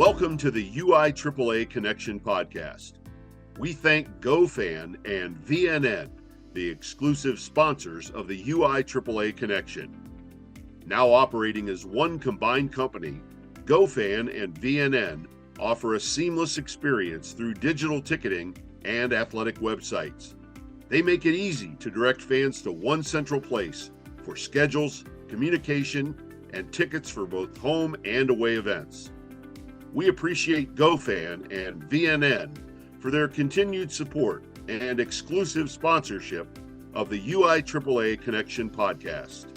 Welcome to the UIAAA Connection podcast. We thank GoFan and VNN, the exclusive sponsors of the UIAAA Connection. Now operating as one combined company, GoFan and VNN offer a seamless experience through digital ticketing and athletic websites. They make it easy to direct fans to one central place for schedules, communication, and tickets for both home and away events. We appreciate GoFan and VNN for their continued support and exclusive sponsorship of the UIAAA Connection podcast.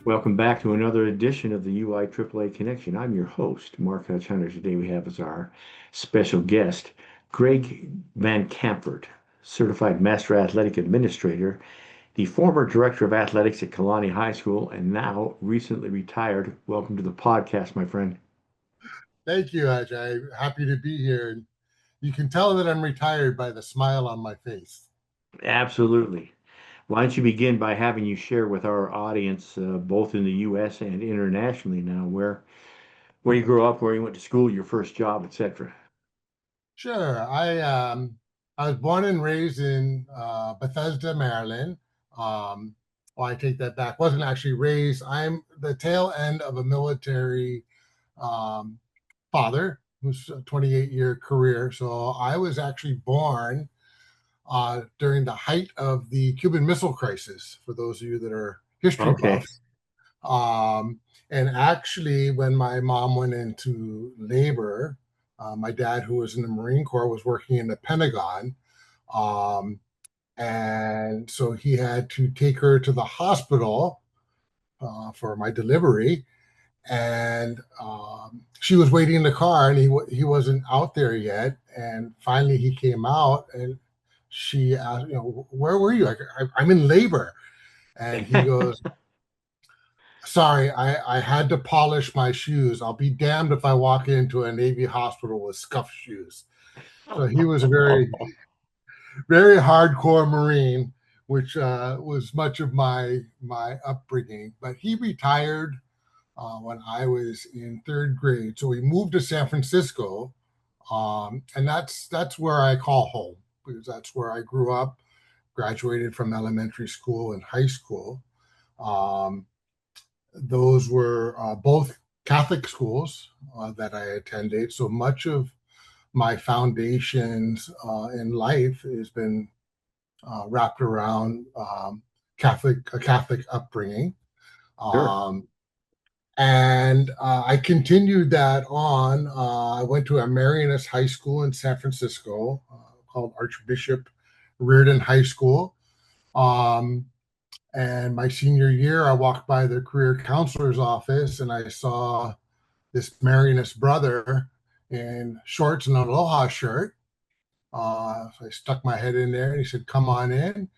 Welcome back to another edition of the UIAAA Connection. I'm your host, Mark Hutchhunter. Today we have as our special guest, Greg Van Cantfort, Certified Master Athletic Administrator, the former Director of Athletics at Kalani High School, and now recently retired. Welcome to the podcast, my friend. Thank you, Hutch. I'm happy to be here. You can tell that I'm retired by the smile on my face. Absolutely. Why don't you begin by having you share with our audience, both in the U.S. and internationally now, where you grew up, where you went to school, your first job, etc. Sure. I was born and raised in Bethesda, Maryland. I take that back. Wasn't actually raised. I'm the tail end of a military father who's a 28-year career. So I was actually born during the height of the Cuban Missile Crisis, for those of you that are history buffs. And actually, when my mom went into labor, my dad, who was in the Marine Corps, was working in the Pentagon. And so he had to take her to the hospital for my delivery. And she was waiting in the car, and he wasn't out there yet. And finally he came out, and she asked, where were you? I'm in labor. And he goes, sorry, I had to polish my shoes. I'll be damned if I walk into a Navy hospital with scuffed shoes. So he was a very, very hardcore Marine, which was much of my upbringing. But he retired when I was in third grade. So we moved to San Francisco, and that's where I call home, because that's where I grew up, graduated from elementary school and high school. Those were both Catholic schools that I attended. So much of my foundations in life has been wrapped around a Catholic upbringing. Sure. And I continued that on. I went to a Marianist high school in San Francisco called Archbishop Reardon High School. And my senior year, I walked by the career counselor's office, and I saw this Marianist brother in shorts and an aloha shirt. So I stuck my head in there, and he said, come on in.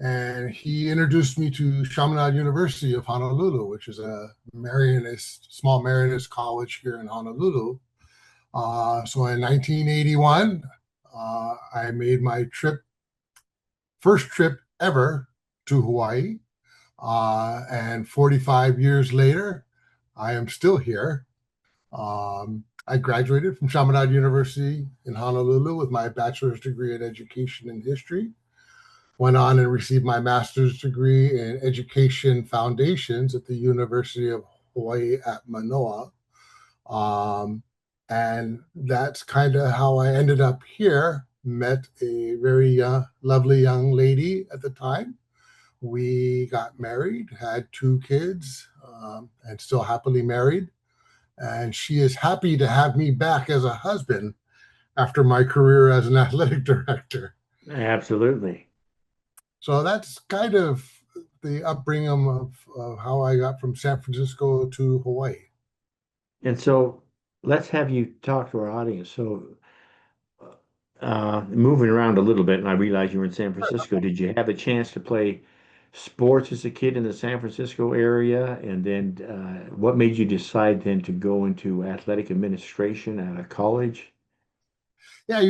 And he introduced me to Chaminade University of Honolulu, which is a small Marianist college here in Honolulu. So in 1981, I made my first trip ever to Hawaii. And 45 years later, I am still here. I graduated from Chaminade University in Honolulu with my bachelor's degree in education and history. Went on and received my master's degree in education foundations at the University of Hawaii at Manoa. And that's kind of how I ended up here. Met a very lovely young lady at the time. We got married, had 2 kids, and still happily married. And she is happy to have me back as a husband after my career as an athletic director. Absolutely. So that's kind of the upbringing of how I got from San Francisco to Hawaii. And so let's have you talk to our audience. So moving around a little bit, and I realize you were in San Francisco. Did you have a chance to play sports as a kid in the San Francisco area? And then what made you decide then to go into athletic administration at a college? Yeah,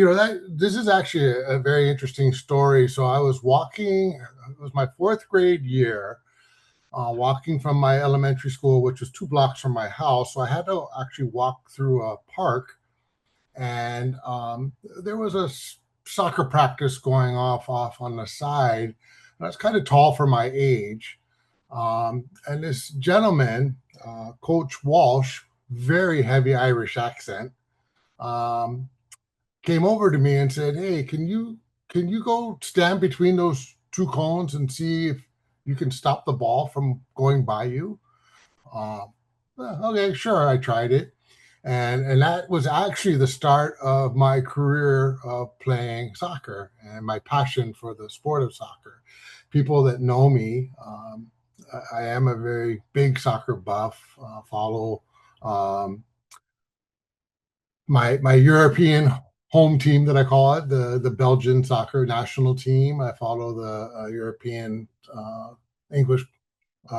this is actually a very interesting story. So I was walking, it was my 4th grade year, walking from my elementary school, which was 2 blocks from my house. So I had to actually walk through a park, and there was a soccer practice going off on the side. And I was kind of tall for my age. And this gentleman, Coach Walsh, very heavy Irish accent, um, came over to me and said, "Hey, can you go stand between those two cones and see if you can stop the ball from going by you?" Okay, sure. I tried it, and that was actually the start of my career of playing soccer and my passion for the sport of soccer. People that know me, I am a very big soccer buff. Follow um, my European home team that I call it, the Belgian soccer national team. I follow the European English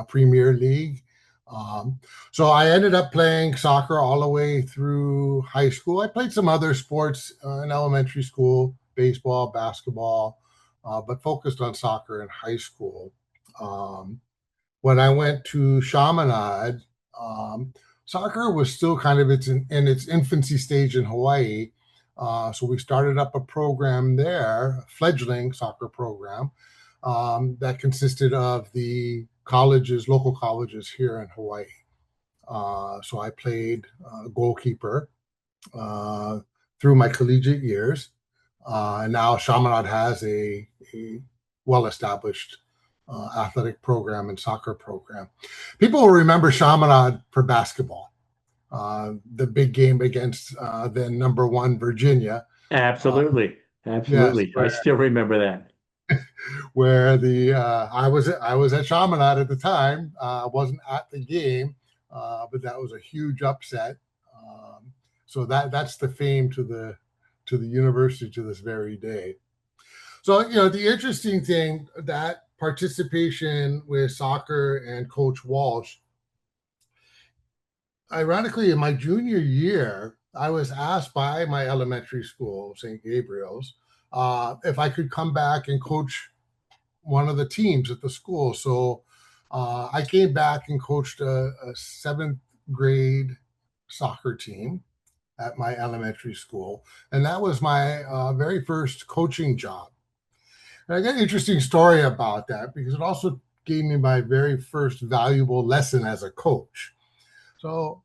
Premier League. Um, so I ended up playing soccer all the way through high school. I played some other sports in elementary school, baseball, basketball, but focused on soccer in high school. Um, when I went to Chaminade, um, soccer was still kind of in its infancy stage in Hawaii. So we started up a program there, a fledgling soccer program, that consisted of the colleges, local colleges here in Hawaii. So I played goalkeeper uh, through my collegiate years. And now Chaminade has a well-established athletic program and soccer program. People will remember Chaminade for basketball, the big game against then number one Virginia. Absolutely. Yes, Absolutely. I still remember that. where the I was at Chaminade at the time. I wasn't at the game, but that was a huge upset. So that's the fame to the university to this very day. So the interesting thing, that participation with soccer and Coach Walsh. Ironically, in my junior year, I was asked by my elementary school, St. Gabriel's, if I could come back and coach one of the teams at the school. So I came back and coached a seventh grade soccer team at my elementary school. And that was my very first coaching job. And I got an interesting story about that because it also gave me my very first valuable lesson as a coach. So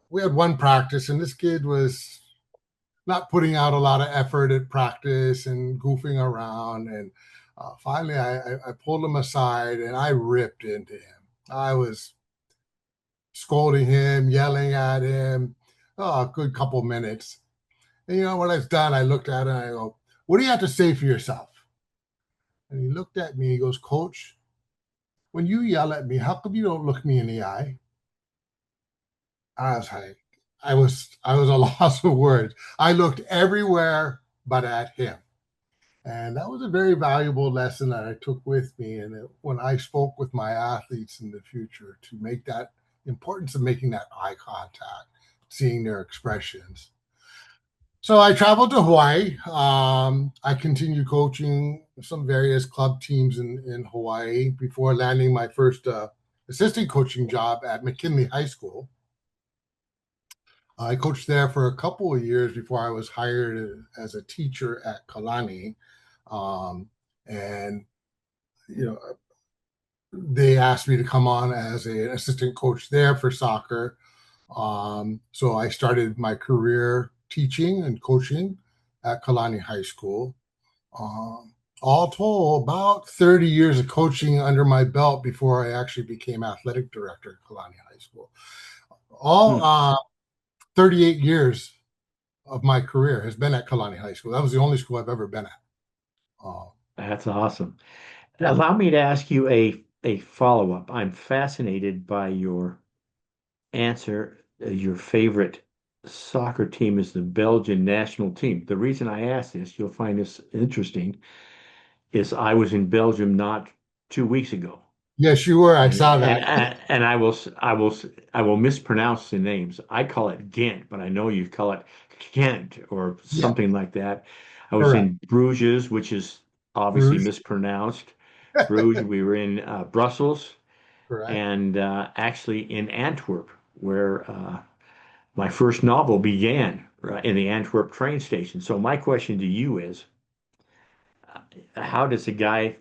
we had one practice, and this kid was not putting out a lot of effort at practice and goofing around. And finally, I pulled him aside and I ripped into him. I was scolding him, yelling at him, a good couple minutes. And when I was done, I looked at him and I go, "What do you have to say for yourself?" And he looked at me. He goes, "Coach, when you yell at me, how come you don't look me in the eye?" I was like, I was a loss of words. I looked everywhere but at him. And that was a very valuable lesson that I took with me. And when I spoke with my athletes in the future, to make that importance of making that eye contact, seeing their expressions. So I traveled to Hawaii. I continued coaching some various club teams in Hawaii before landing my first assistant coaching job at McKinley High School. I coached there for a couple of years before I was hired as a teacher at Kalani. And, you know, they asked me to come on as an assistant coach there for soccer. So I started my career teaching and coaching at Kalani High School. All told, about 30 years of coaching under my belt before I actually became athletic director at Kalani High School. All 38 years of my career has been at Kalani High School. That was the only school I've ever been at. That's awesome. Allow me to ask you a follow-up. I'm fascinated by your answer. Your favorite soccer team is the Belgian national team. The reason I ask this, you'll find this interesting, is I was in Belgium not 2 weeks ago. Yes, you were. I And saw and that. and I will mispronounce the names. I call it Ghent, but I know you call it Kent or Yeah, something like that. I was correct. in Bruges, which is obviously Bruce. mispronounced. Bruges. We were in Brussels, Correct. and actually in Antwerp, where my first novel began, right, in the Antwerp train station. So my question to you is, how does a guy,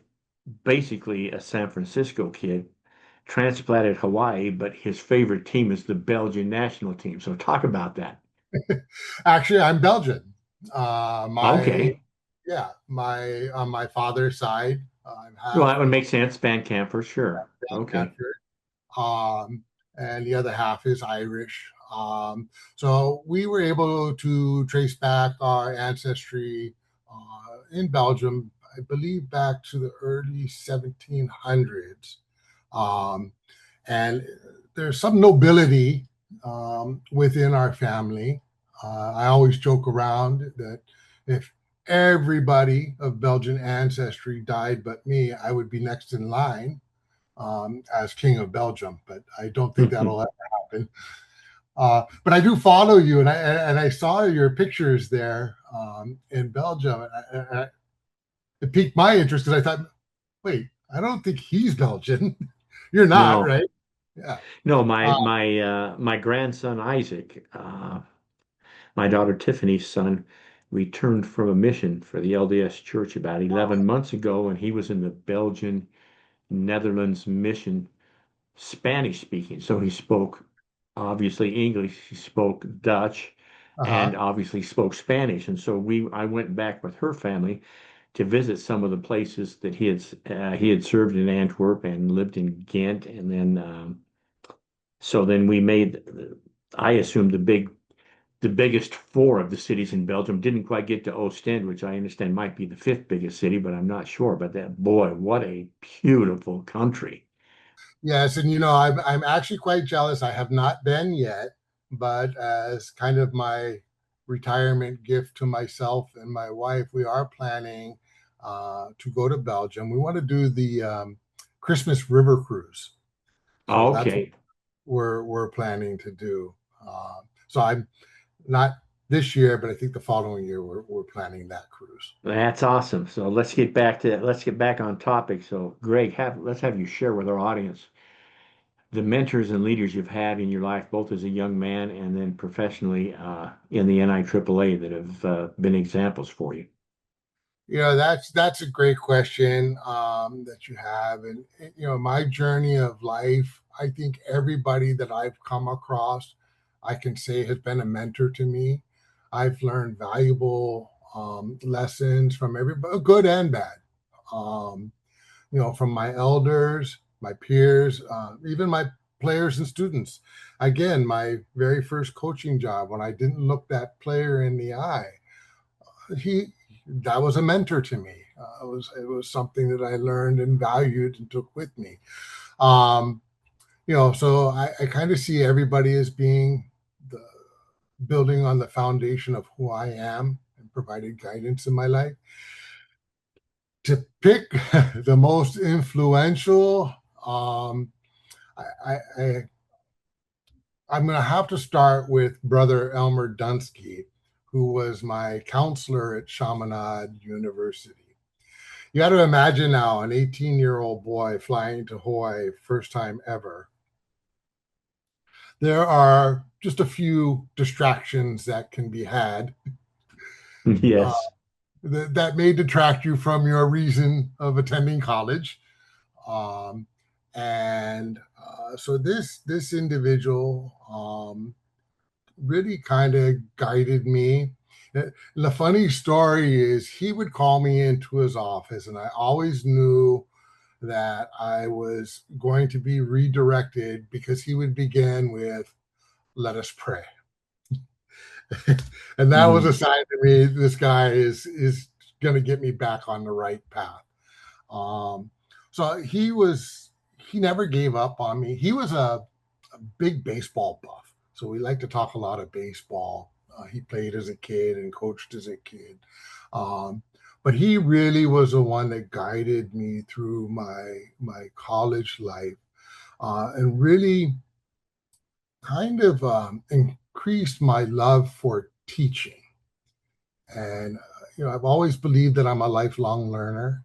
basically a San Francisco kid, transplanted Hawaii, but his favorite team is the Belgian national team? So talk about that. Actually, I'm Belgian. My Okay. yeah, my on my father's side, I'm Well, half that would make sense. Band for sure. Okay. Cantfort, um, and the other half is Irish. So we were able to trace back our ancestry in Belgium, I believe, back to the early 1700s. Um, and there's some nobility within our family. I always joke around that if everybody of Belgian ancestry died but me, I would be next in line as King of Belgium, but I don't think that'll ever happen. But I do follow you, and I saw your pictures there in Belgium. It piqued my interest because I thought, wait, I don't think he's Belgian. You're not, No, right? Yeah. no, Uh, my grandson Isaac, my daughter Tiffany's son, returned from a mission for the LDS Church about 11 months ago, and he was in the Belgian Netherlands mission, Spanish speaking. So he spoke obviously English, he spoke Dutch, and uh-huh. obviously spoke Spanish. And so I went back with her family to visit some of the places that he had served in Antwerp and lived in Ghent, and then so then we made, I assume the biggest four of the cities in Belgium. Didn't quite get to Ostend, which I understand might be the fifth biggest city, but I'm not sure. But that, boy, what a beautiful country. Yes, and I'm actually quite jealous. I have not been yet, but as kind of my retirement gift to myself and my wife, we are planning to go to Belgium. We want to do the Christmas River Cruise, so that's what Okay, we're planning to do. So I'm not this year, but I think the following year we're planning that cruise. that's awesome. So let's get back on topic. So Greg, let's have you share with our audience the mentors and leaders you've had in your life, both as a young man and then professionally in the NIAAA that have been examples for you. That's a great question that you have, and my journey of life. I think everybody that I've come across, I can say, has been a mentor to me. I've learned valuable lessons from everybody, good and bad. Um, from my elders, my peers, even my players and students. Again, my very first coaching job, when I didn't look that player in the eye, he that was a mentor to me. It was something that I learned and valued and took with me. Um, so I kind of see everybody as being the building on the foundation of who I am and provided guidance in my life. To pick the most influential, I I'm going to have to start with Brother Elmer Dunsky, who was my counselor at Chaminade University. You got to imagine now an 18-year-old boy flying to Hawaii, first time ever. There are just a few distractions that can be had uh, Yes. that may detract you from your reason of attending college. Um, and so this individual really kind of guided me. The funny story is he would call me into his office, and I always knew that I was going to be redirected because he would begin with, "Let us pray." And that was a Mhm. sign to me this guy is going to get me back on the right path. Um, so he never gave up on me. He was a big baseball buff. So we like to talk a lot of baseball. He played as a kid and coached as a kid. Um, but he really was the one that guided me through my college life and really kind of increased my love for teaching. And I've always believed that I'm a lifelong learner.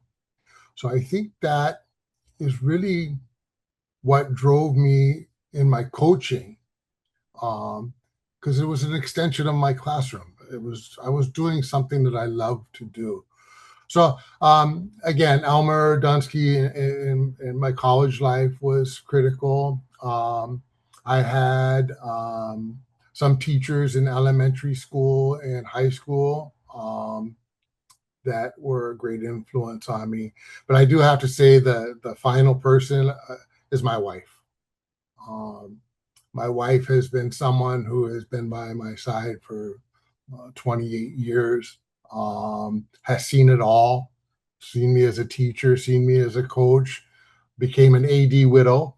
So I think that is really what drove me in my coaching, because it was an extension of my classroom. I was doing something that I love to do. So again, Elmer Dunsky in my college life was critical. I had some teachers in elementary school and high school that were a great influence on me. But I do have to say the final person is my wife. My wife has been someone who has been by my side for 28 years, has seen it all, seen me as a teacher, seen me as a coach, became an AD widow,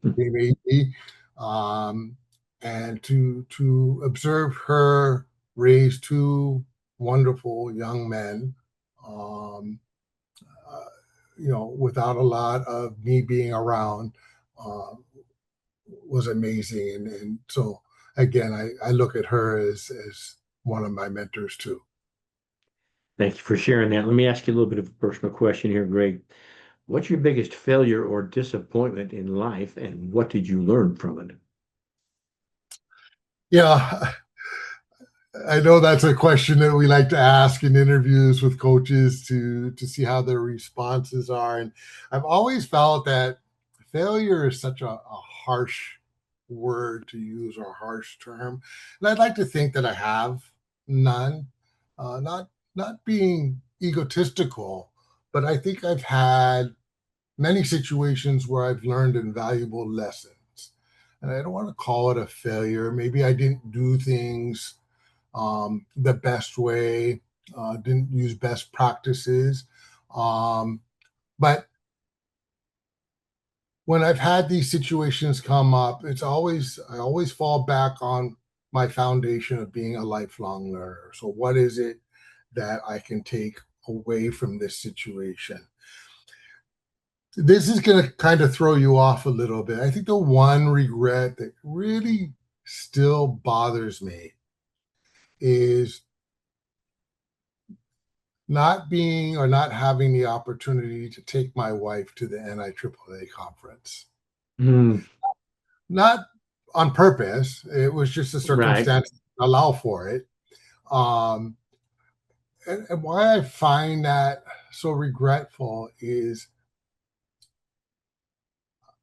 became AD. And to observe her raise two wonderful young men, without a lot of me being around, was amazing. And so again, I look at her as one of my mentors too. Thank you for sharing that. Let me ask you a little bit of a personal question here, Greg. What's your biggest failure or disappointment in life, and what did you learn from it? Yeah, I know that's a question that we like to ask in interviews with coaches to see how their responses are. And I've always felt that failure is such a harsh word to use, or a harsh term. And I'd like to think that I have none. Not being egotistical, but I think I've had many situations where I've learned invaluable lessons. And I don't want to call it a failure. Maybe I didn't do things the best way, didn't use best practices. But when I've had these situations come up, I always fall back on my foundation of being a lifelong learner. So what is it that I can take away from this situation? This is going to kind of throw you off a little bit. I think the one regret that really still bothers me is not being or not having the opportunity to take my wife to the NIAAA conference. Not on purpose. It was just a circumstance that allow for it. And why I find that so regretful is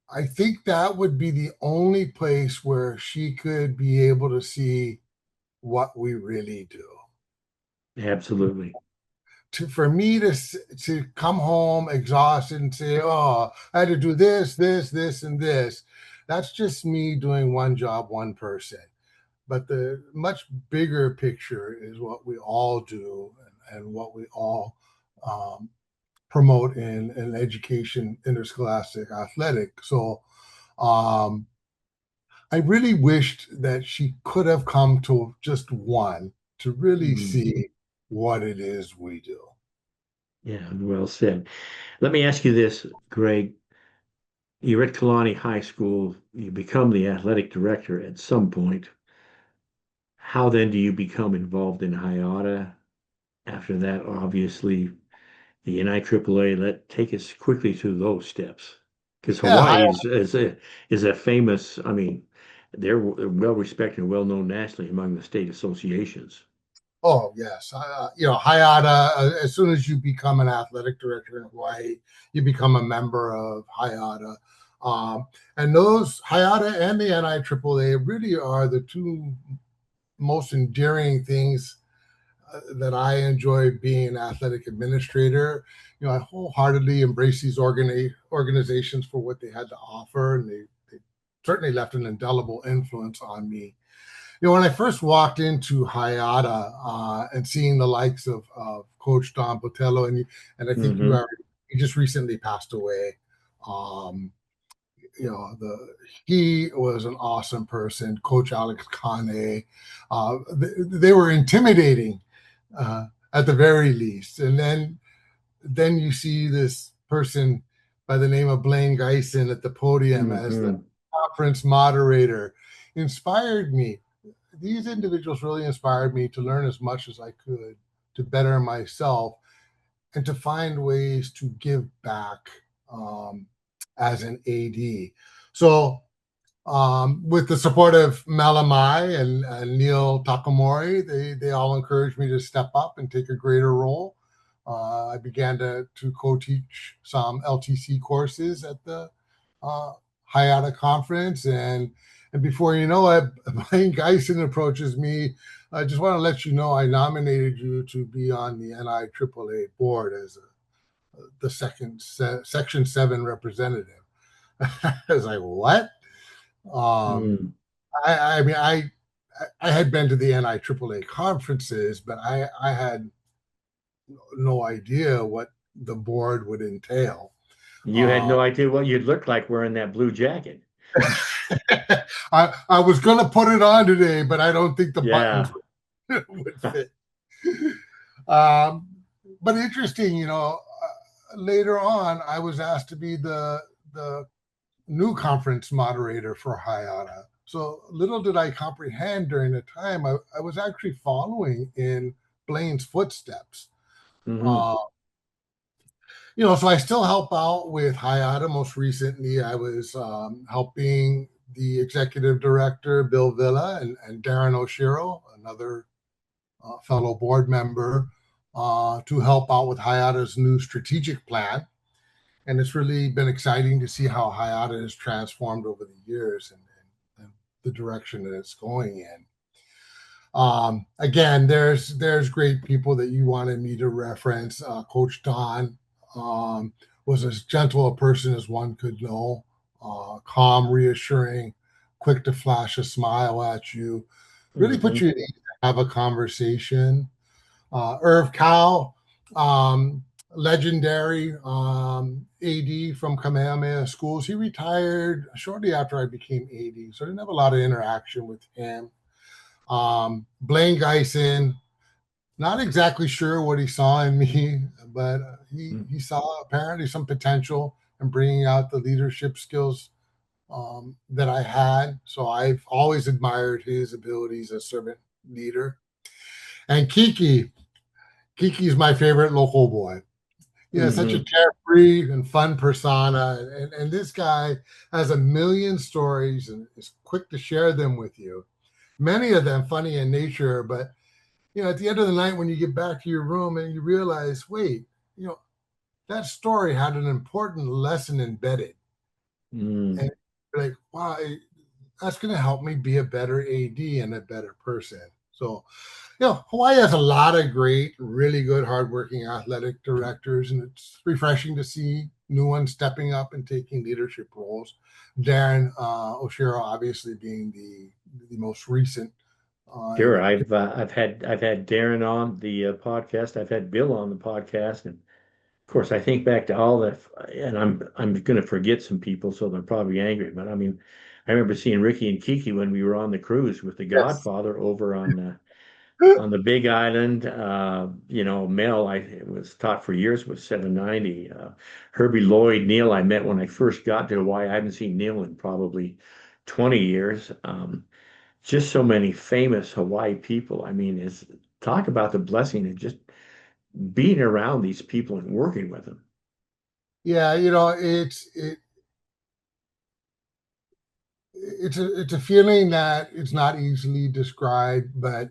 I think that would be the only place where she could be able to see what we really do. Absolutely. For me to come home exhausted and say, "Oh, I had to do this, and this," that's just me doing one job, one person. But the much bigger picture is what we all do, and what we all promote in education, interscholastic athletic. So I really wished that she could have come to just one to really see what it is we do. Yeah, well said. Let me ask you this, Greg. You're at Kalani High School. You become the athletic director at some point. How then do you become involved in IATA? After that, obviously, the NIAAA. Take us quickly through those steps, because Yeah, Hawaii is a famous. I mean, they're well respected and well known nationally among the state associations. oh yes, HIATA. As soon as you become an athletic director in Hawaii, you become a member of HIATA, and those HIATA and the NIAAA really are the two most endearing things that I enjoy being an athletic administrator. I wholeheartedly embrace these organizations for what they had to offer, and they certainly left an indelible influence on me. When I first walked into HIATA and seeing the likes of Coach Don Botello, and I think he just recently passed away. He was an awesome person. Coach Alex Kane, they were intimidating at the very least. And then you see this person by the name of Blaine Geisen at the podium as the conference moderator. Inspired me. These individuals really inspired me to learn as much as I could to better myself and to find ways to give back as an AD. So with the support of Malamai and Neil Takamori, they all encouraged me to step up and take a greater role. I began to co-teach some LTC courses at the IAAA conference, and before you know it, Blaine Geisen approaches me. I just want to let you know I nominated you to be on the NIAAA Board as the Section 7 representative. I was like, what? I mean, I had been to the NIAAA conferences, but I had no idea what the board would entail. You had no idea what you'd look like wearing that blue jacket. I was going to put it on today, but I don't think the buttons would fit. But interesting, you know, later on, I was asked to be the new conference moderator for IAAA. So little did I comprehend during the time, I was actually following in Blaine's footsteps. Mm-hmm. You know, so I still help out with IATA. Most recently, I was helping the executive director, Bill Villa, and Darren Oshiro, another fellow board member, to help out with IATA's new strategic plan. And it's really been exciting to see how IATA has transformed over the years and the direction that it's going in. Again, there's great people that you wanted me to reference. Coach Don was as gentle a person as one could know, calm, reassuring, quick to flash a smile at you, really put you at ease to have a conversation. Irv Cow, legendary AD from Kamehameha Schools. He retired shortly after I became AD, so I didn't have a lot of interaction with him. Blaine Geisen, not exactly sure what he saw in me, but he saw apparently some potential in bringing out the leadership skills that I had. So I've always admired his abilities as servant leader. And Kiki's my favorite local boy. Yeah, such a carefree and fun persona. And this guy has a million stories and is quick to share them with you. Many of them funny in nature, but you know, at the end of the night, when you get back to your room and you realize, wait, you know, that story had an important lesson embedded. And you're like, wow, that's going to help me be a better AD and a better person. So, you know, Hawaii has a lot of great, really good, hardworking athletic directors, and it's refreshing to see new ones stepping up and taking leadership roles. Darren Oshiro, obviously, being the most recent. Sure, I've had Darren on the podcast. I've had Bill on the podcast, and of course, I think back to all that, and I'm going to forget some people, so they're probably angry. But I mean, I remember seeing Ricky and Kiki when we were on the cruise with the Godfather over on the Big Island. You know, Mel, I was taught for years with 790. Herbie Lloyd, Neil, I met when I first got to Hawaii. I haven't seen Neil in probably 20 years. Just so many famous Hawaii people. I mean, talk about the blessing of just being around these people and working with them. Yeah, you know, it's a feeling that it's not easily described, but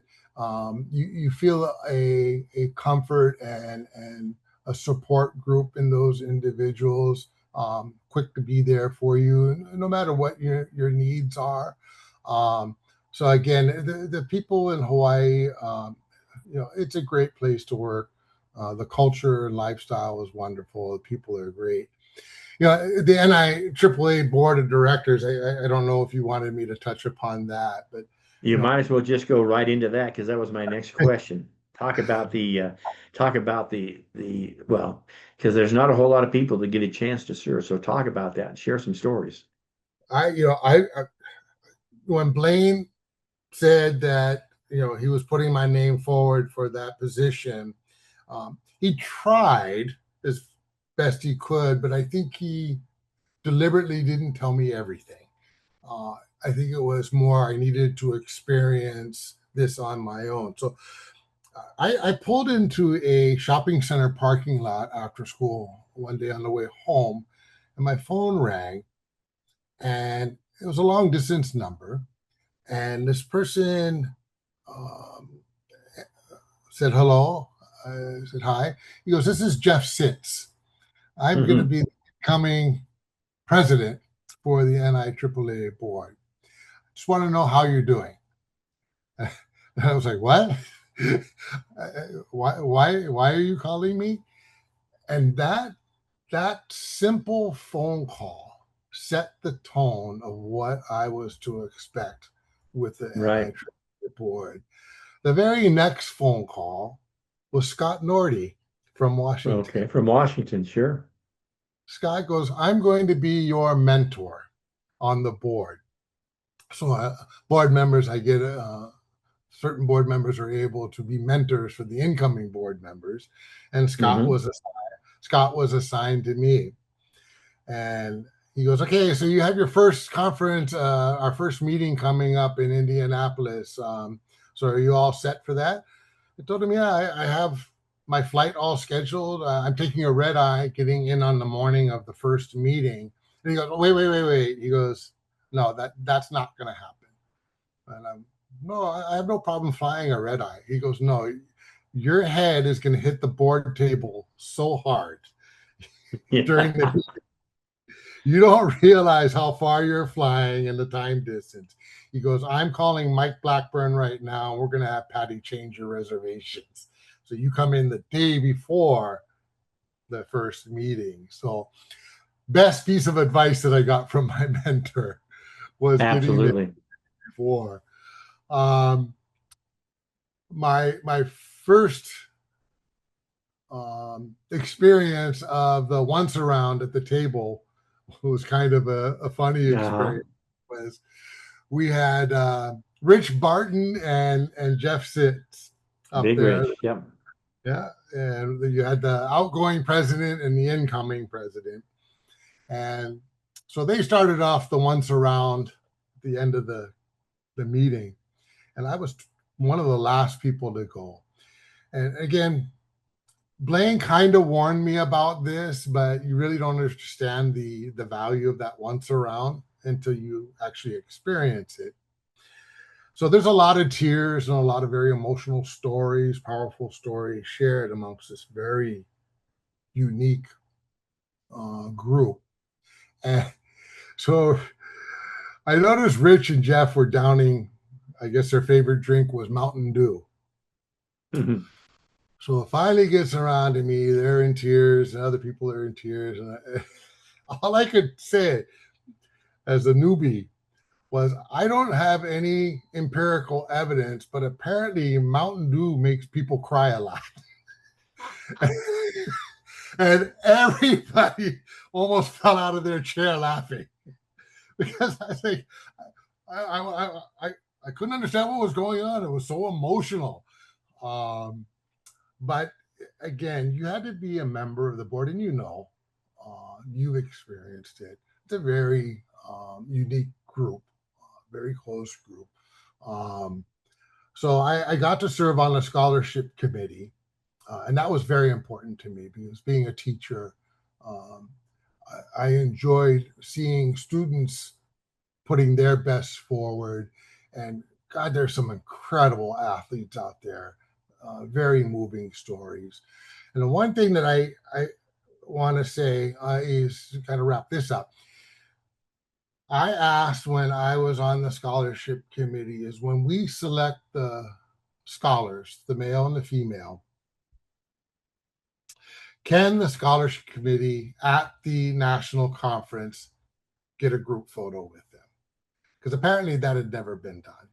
you feel a comfort and a support group in those individuals, quick to be there for you, no matter what your needs are. So again, the people in Hawaii, you know, it's a great place to work. The culture and lifestyle is wonderful. The people are great. You know, the NIAAA Board of Directors, I don't know if you wanted me to touch upon that, but you might as well just go right into that, because that was my next question. Talk about the well, because there's not a whole lot of people that get a chance to serve. So talk about that and share some stories. I when Blaine said that, you know, he was putting my name forward for that position, he tried as best he could, but I think he deliberately didn't tell me everything. I think it was more I needed to experience this on my own. So I pulled into a shopping center parking lot after school one day on the way home, and my phone rang, and it was a long distance number. And this person said hello. I said hi. He goes, "This is Jeff Sitz. I'm going to be the incoming president for the NIAAA Board. Just want to know how you're doing." And I was like, "What? Why are you calling me?" And that simple phone call set the tone of what I was to expect with the Right. NIAAA Board. The very next phone call was Scott Nordy from Washington. Okay, from Washington, sure. Scott goes, "I'm going to be your mentor on the board." So board members, I get certain board members are able to be mentors for the incoming board members, and Scott was assigned to me. And he goes, "Okay, so you have your first conference, our first meeting coming up in Indianapolis. So are you all set for that?" I told him, "Yeah, I have my flight all scheduled. I'm taking a red eye, getting in on the morning of the first meeting." And he goes, "Wait." He goes, "No, that's not going to happen." And I'm, "No, I have no problem flying a red eye." He goes, "No, your head is going to hit the board table so hard during the meeting. You don't realize how far you're flying and the time distance." He goes, "I'm calling Mike Blackburn right now. We're going to have Patty change your reservations. So you come in the day before the first meeting." So best piece of advice that I got from my mentor was Absolutely. getting there before. My first experience of the once around at the table was kind of a funny experience. Was we had Rich Barton and Jeff Sitz up Big there. Rich, yep. Yeah, and you had the outgoing president and the incoming president. And so they started off the once around at the end of the meeting. And I was one of the last people to go. And again, Blaine kind of warned me about this, but you really don't understand the value of that once around until you actually experience it. So there's a lot of tears and a lot of very emotional stories, powerful stories shared amongst this very unique group. And so I noticed Rich and Jeff were downing, I guess their favorite drink was Mountain Dew. So it finally gets around to me. They're in tears and other people are in tears. And all I could say as a newbie was, "I don't have any empirical evidence, but apparently Mountain Dew makes people cry a lot." And everybody almost fell out of their chair laughing, because I think I couldn't understand what was going on. It was so emotional. But again, you had to be a member of the board, and you've experienced it. It's a very unique group, very close group. So I got to serve on the scholarship committee, and that was very important to me because being a teacher, I enjoyed seeing students putting their best forward. And God, there's some incredible athletes out there, very moving stories. And the one thing that I want to say is to kind of wrap this up. I asked when I was on the scholarship committee is when we select the scholars, the male and the female, can the scholarship committee at the national conference get a group photo with them? Because apparently that had never been done.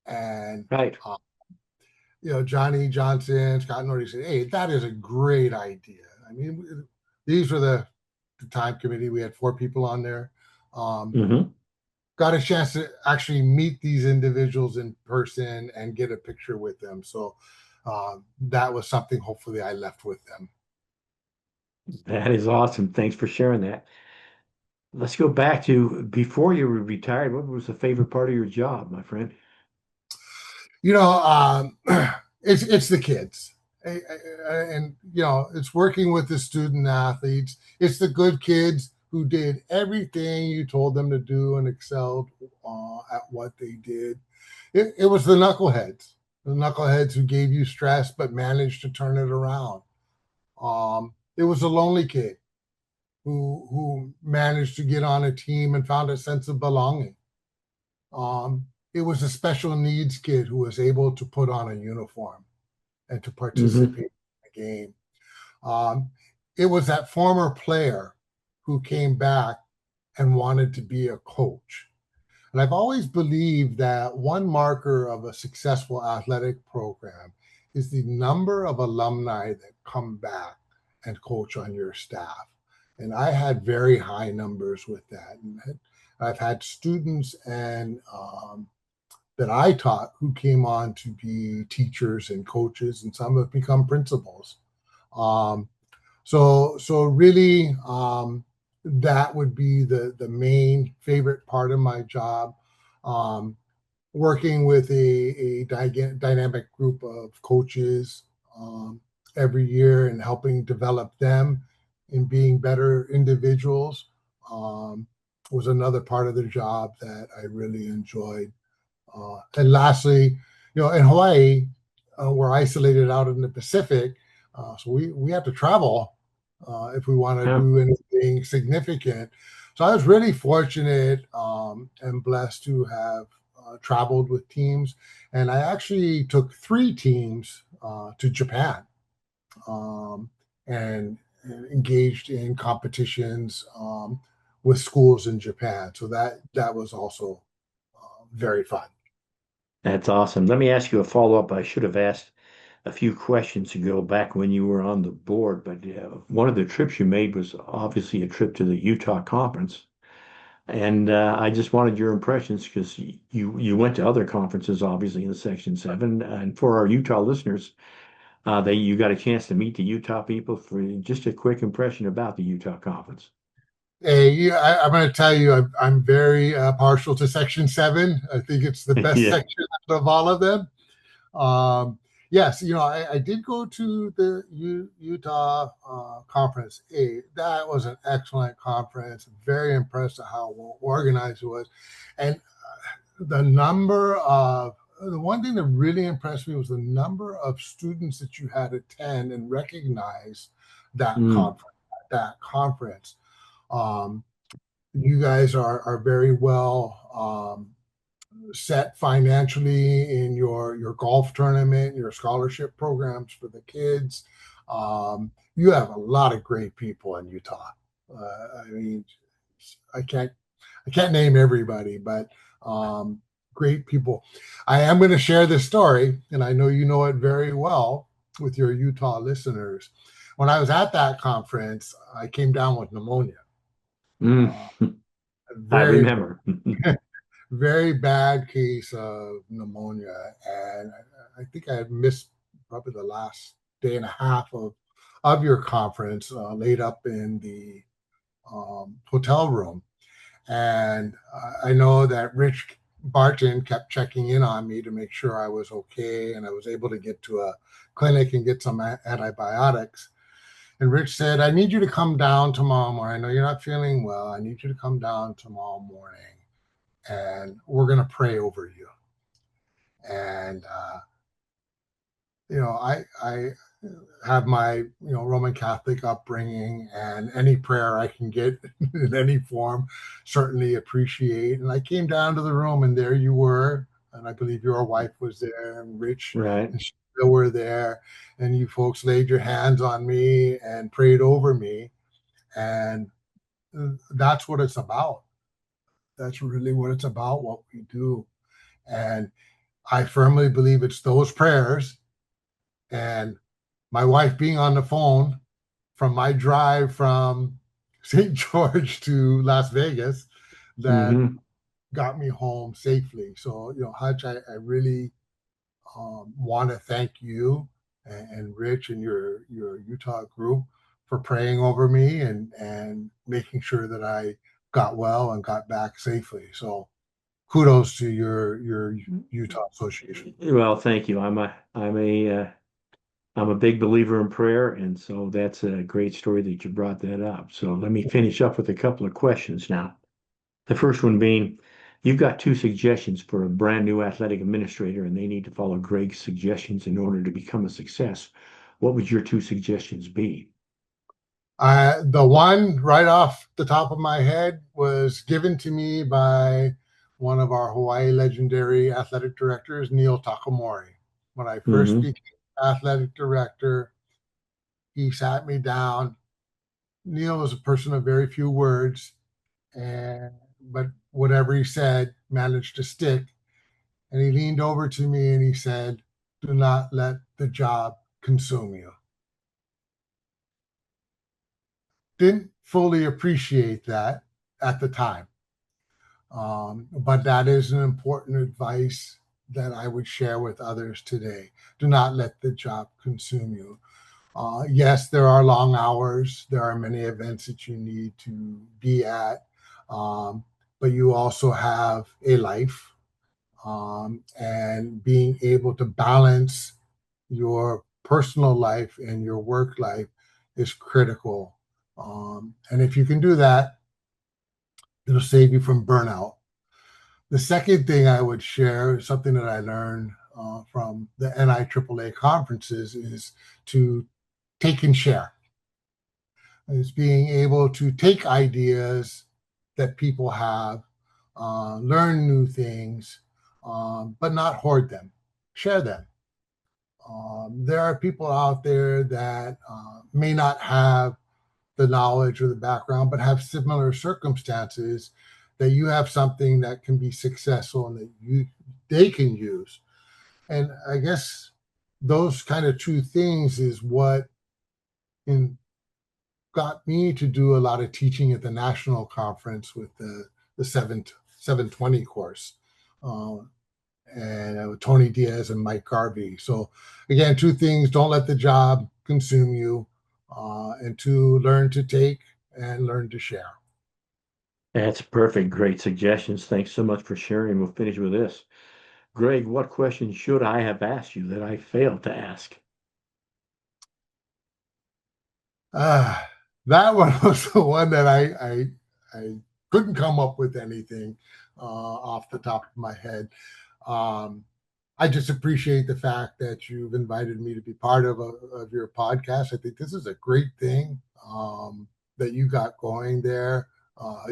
And right. Johnny Johnson, Scott Nordy said, "Hey, that is a great idea." I mean, these were the time committee. We had 4 people on there. Got a chance to actually meet these individuals in person and get a picture with them. So that was something hopefully I left with them. That is awesome. Thanks for sharing that. Let's go back to before you were retired. What was the favorite part of your job, my friend? It's the kids. And it's working with the student athletes. It's the good kids who did everything you told them to do and excelled at what they did. It was the knuckleheads who gave you stress but managed to turn it around. It was a lonely kid who managed to get on a team and found a sense of belonging. It was a special needs kid who was able to put on a uniform and to participate in the game. It was that former player who came back and wanted to be a coach. And I've always believed that one marker of a successful athletic program is the number of alumni that come back and coach on your staff. And I had very high numbers with that. And I've had students and that I taught who came on to be teachers and coaches, and some have become principals. So really, that would be the main favorite part of my job. Working with a dynamic group of coaches every year and helping develop them in being better individuals was another part of the job that I really enjoyed. And lastly, in Hawaii, we're isolated out in the Pacific, so we have to travel if we want to do anything significant. So I was really fortunate and blessed to have traveled with teams, and I actually took 3 teams to Japan and engaged in competitions with schools in Japan. So that was also very fun. That's awesome. Let me ask you a follow-up. I should have asked a few questions ago back when you were on the board, but one of the trips you made was obviously a trip to the Utah conference. And I just wanted your impressions because you went to other conferences, obviously, in the Section 7. And for our Utah listeners, you got a chance to meet the Utah people. For just a quick impression about the Utah conference. Hey, I'm going to tell you, I'm very partial to Section 7. I think it's the best section of all of them. Yes, I did go to the Utah conference. That was an excellent conference. Very impressed at how well organized it was. And the one thing that really impressed me was the number of students that you had attend and recognize that conference. You guys are very well set financially in your golf tournament, your scholarship programs for the kids. You have a lot of great people in Utah. I mean, I can't name everybody, but great people. I am going to share this story, and I know you know it very well with your Utah listeners. When I was at that conference, I came down with pneumonia. I remember. Very bad case of pneumonia, and I think I had missed probably the last day and a half of your conference, laid up in the hotel room. And I know that Rich Barton kept checking in on me to make sure I was okay, and I was able to get to a clinic and get some antibiotics. And Rich said, I need you to come down tomorrow morning. I know you're not feeling well. I need you to come down tomorrow morning, and we're going to pray over you. And, I have my, Roman Catholic upbringing, and any prayer I can get in any form, certainly appreciate. And I came down to the room, and there you were. And I believe your wife was there, and Rich and Sheila were there. And you folks laid your hands on me and prayed over me. And that's what it's about. That's really what it's about, what we do. And I firmly believe it's those prayers and my wife being on the phone from my drive from St. George to Las Vegas that got me home safely. So, Hutch, I really want to thank you and Rich and your Utah group for praying over me and making sure that I got well and got back safely. So kudos to your Utah Association. Well, thank you. I'm a I'm a big believer in prayer, and so that's a great story that you brought that up. So let me finish up with a couple of questions now. The first one being, you've got two suggestions for a brand new athletic administrator, and they need to follow Greg's suggestions in order to become a success. What would your two suggestions be? The one right off the top of my head was given to me by one of our Hawaii legendary athletic directors, Neil Takamori. When I first Hmm. became athletic director, he sat me down. Neil was a person of very few words, and but whatever he said managed to stick. And he leaned over to me and he said, "Do not let the job consume you." Didn't fully appreciate that at the time. But that is an important advice that I would share with others today. Do not let the job consume you. Yes, there are long hours. There are many events that you need to be at, um, but you also have a life, and being able to balance your personal life and your work life is critical. And if you can do that, it'll save you from burnout. The second thing I would share, something that I learned from the NIAAA conferences, is to take and share. It's being able to take ideas that people have, learn new things, but not hoard them, share them. There are people out there that may not have the knowledge or the background, but have similar circumstances, that you have something that can be successful and that they can use. And I guess those kind of two things is what in, got me to do a lot of teaching at the national conference with the 720 course. Uh, and Tony Diaz and Mike Garvey. So again, two things: don't let the job consume you, and to learn to take and learn to share. That's perfect. Great suggestions. Thanks so much for sharing. We'll finish with this. Greg, what question should I have asked you that I failed to ask? Uh, that one was the one that I couldn't come up with anything off the top of my head. Um, I just appreciate the fact that you've invited me to be part of your podcast. I think this is a great thing that you got going there.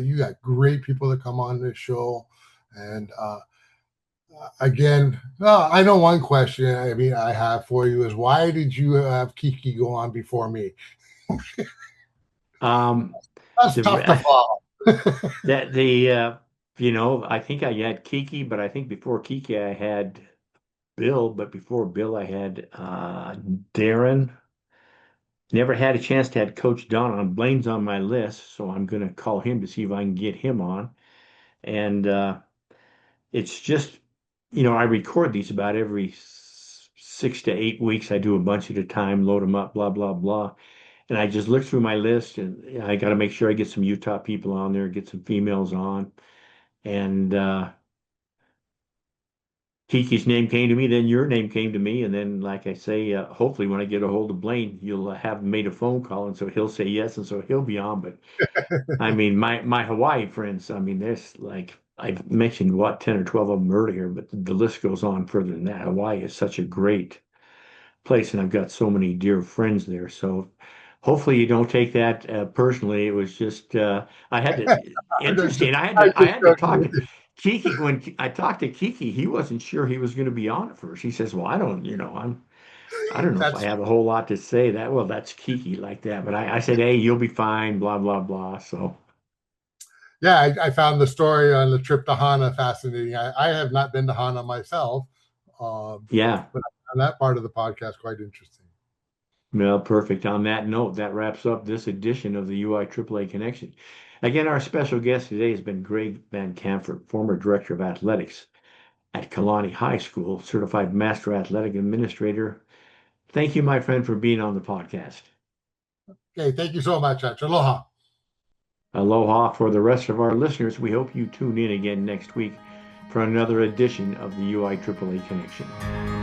You got great people that come on this show. And again, I know one question I have for you is, why did you have Kiki go on before me? Um, That's tough to the follow. that the I think I had Kiki, but I think before Kiki I had Bill, but before Bill I had Darren. Never had a chance to have Coach Don on. Blaine's on my list, so I'm gonna call him to see if I can get him on. And it's just, I record these about every 6 to 8 weeks. I do a bunch at a time, load them up, blah, blah, blah. And I just look through my list and I got to make sure I get some Utah people on there, get some females on. And Kiki's name came to me, then your name came to me. And then, like I say, hopefully when I get a hold of Blaine, you'll have made a phone call. And so he'll say yes. And so he'll be on. But I mean, my Hawaii friends, I mean, there's like, I've mentioned what, 10 or 12 of them earlier, but the list goes on further than that. Hawaii is such a great place, and I've got so many dear friends there. So hopefully you don't take that personally. It was just I had to interesting. I Just had to joking talk with to you. Kiki. When I talked to Kiki, he wasn't sure he was going to be on at first. He says, "Well, I don't know if I That's have a whole lot to say." That well, that's Kiki like that. But I said, "Hey, you'll be fine." Blah blah blah. So yeah. I found the story on the trip to Hana fascinating. I have not been to Hana myself, um, yeah. but on that part of the podcast, quite interesting. Well, perfect. On that note, that wraps up this edition of the UI AAA Connection. Again, our special guest today has been Greg Van Cantfort, former Director of Athletics at Kalani High School, Certified Master Athletic Administrator. Thank you, my friend, for being on the podcast. Okay, thank you so much, Hutch. Aloha. Aloha for the rest of our listeners. We hope you tune in again next week for another edition of the UI AAA Connection.